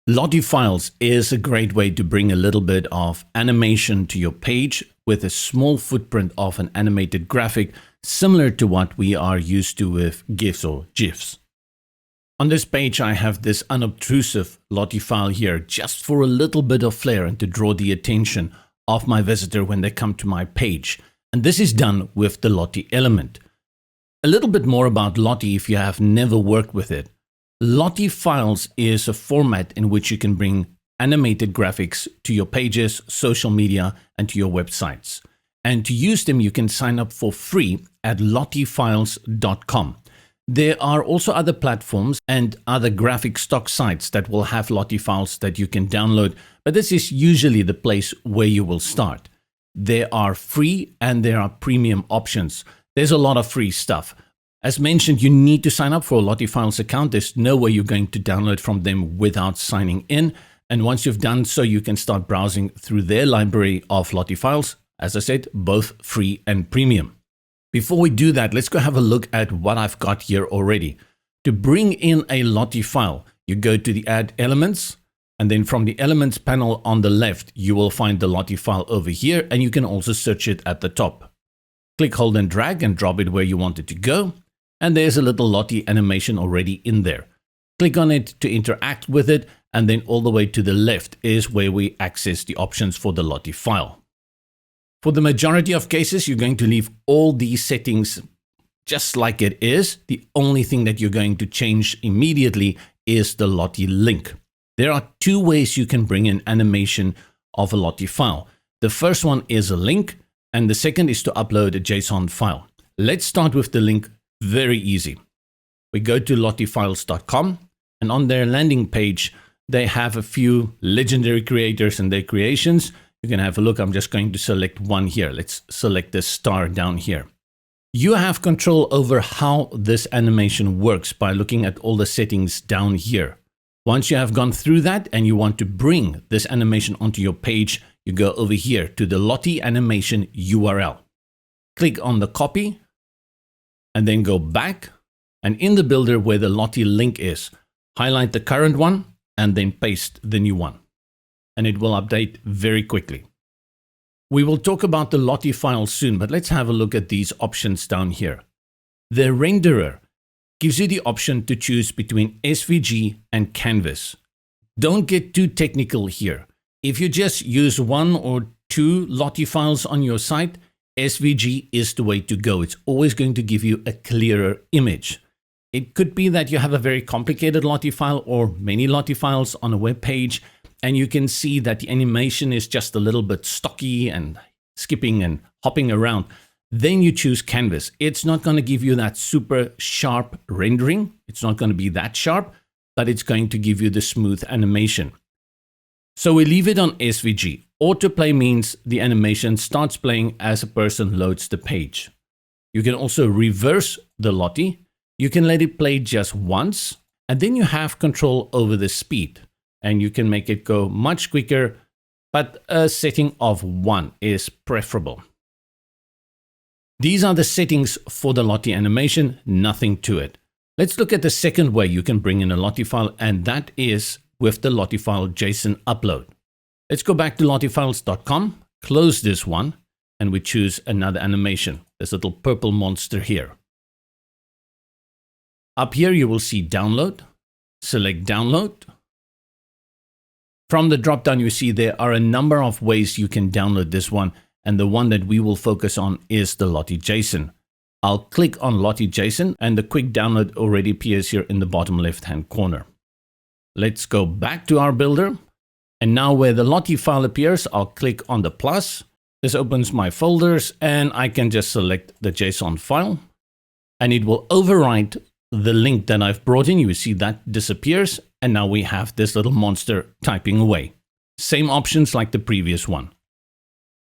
Lottie files is a great way to bring a little bit of animation to your page with a small footprint of an animated graphic, similar to what we are used to with GIFs or GIFs. On this page, I have this unobtrusive Lottie file here just for a little bit of flair and to draw the attention of my visitor when they come to my page. And this is done with the Lottie element. A little bit more about Lottie if you have never worked with it. Lottie files is a format in which you can bring animated graphics to your pages, social media, and to your websites. And to use them, you can sign up for free at lottiefiles.com. There are also other platforms and other graphic stock sites that will have Lottie files that you can download, but this is usually the place where you will start. There are free and there are premium options. There's a lot of free stuff. As mentioned, you need to sign up for a Lottie Files account. There's no way you're going to download from them without signing in. And once you've done so, you can start browsing through their library of Lottie files. As I said, both free and premium. Before we do that, let's go have a look at what I've got here already. To bring in a Lottie file, you go to the Add Elements, and then from the Elements panel on the left, you will find the Lottie file over here, and you can also search it at the top. Click, hold, and drag and drop it where you want it to go. And there's a little Lottie animation already in there. Click on it to interact with it, and then all the way to the left is where we access the options for the Lottie file. For the majority of cases, you're going to leave all these settings just like it is. The only thing that you're going to change immediately is the Lottie link. There are two ways you can bring in animation of a Lottie file. The first one is a link, and the second is to upload a JSON file. Let's start with the link. Very easy. We go to lottiefiles.com, and on their landing page, they have a few legendary creators and their creations. You can have a look. I'm just going to select one here. Let's select the star down here. You have control over how this animation works by looking at all the settings down here. Once you have gone through that and you want to bring this animation onto your page, you go over here to the Lottie animation URL. Click on the copy, and then go back, and in the builder where the Lottie link is, highlight the current one and then paste the new one. And it will update very quickly. We will talk about the Lottie file soon, but let's have a look at these options down here. The renderer gives you the option to choose between SVG and Canvas. Don't get too technical here. If you just use one or two Lottie files on your site, SVG is the way to go. It's always going to give you a clearer image. It could be that you have a very complicated Lottie file or many Lottie files on a web page, and you can see that the animation is just a little bit stocky and skipping and hopping around. Then you choose Canvas. It's not going to give you that super sharp rendering. It's not going to be that sharp, but it's going to give you the smooth animation. So we leave it on SVG. Autoplay means the animation starts playing as a person loads the page. You can also reverse the Lottie. You can let it play just once, and then you have control over the speed, and you can make it go much quicker, but a setting of 1 is preferable. These are the settings for the Lottie animation, nothing to it. Let's look at the second way you can bring in a Lottie file, and that is with the Lottie file JSON upload. Let's go back to lottiefiles.com, close this one, and we choose another animation, this little purple monster here. Up here you will see download, select download. From the drop-down you see there are a number of ways you can download this one, and the one that we will focus on is the Lottie JSON. I'll click on Lottie JSON, and the quick download already appears here in the bottom left-hand corner. Let's go back to our builder. And now where the Lottie file appears, I'll click on the plus. This opens my folders, and I can just select the JSON file, and it will overwrite the link that I've brought in. You see that disappears, and now we have this little monster typing away. Same options like the previous one.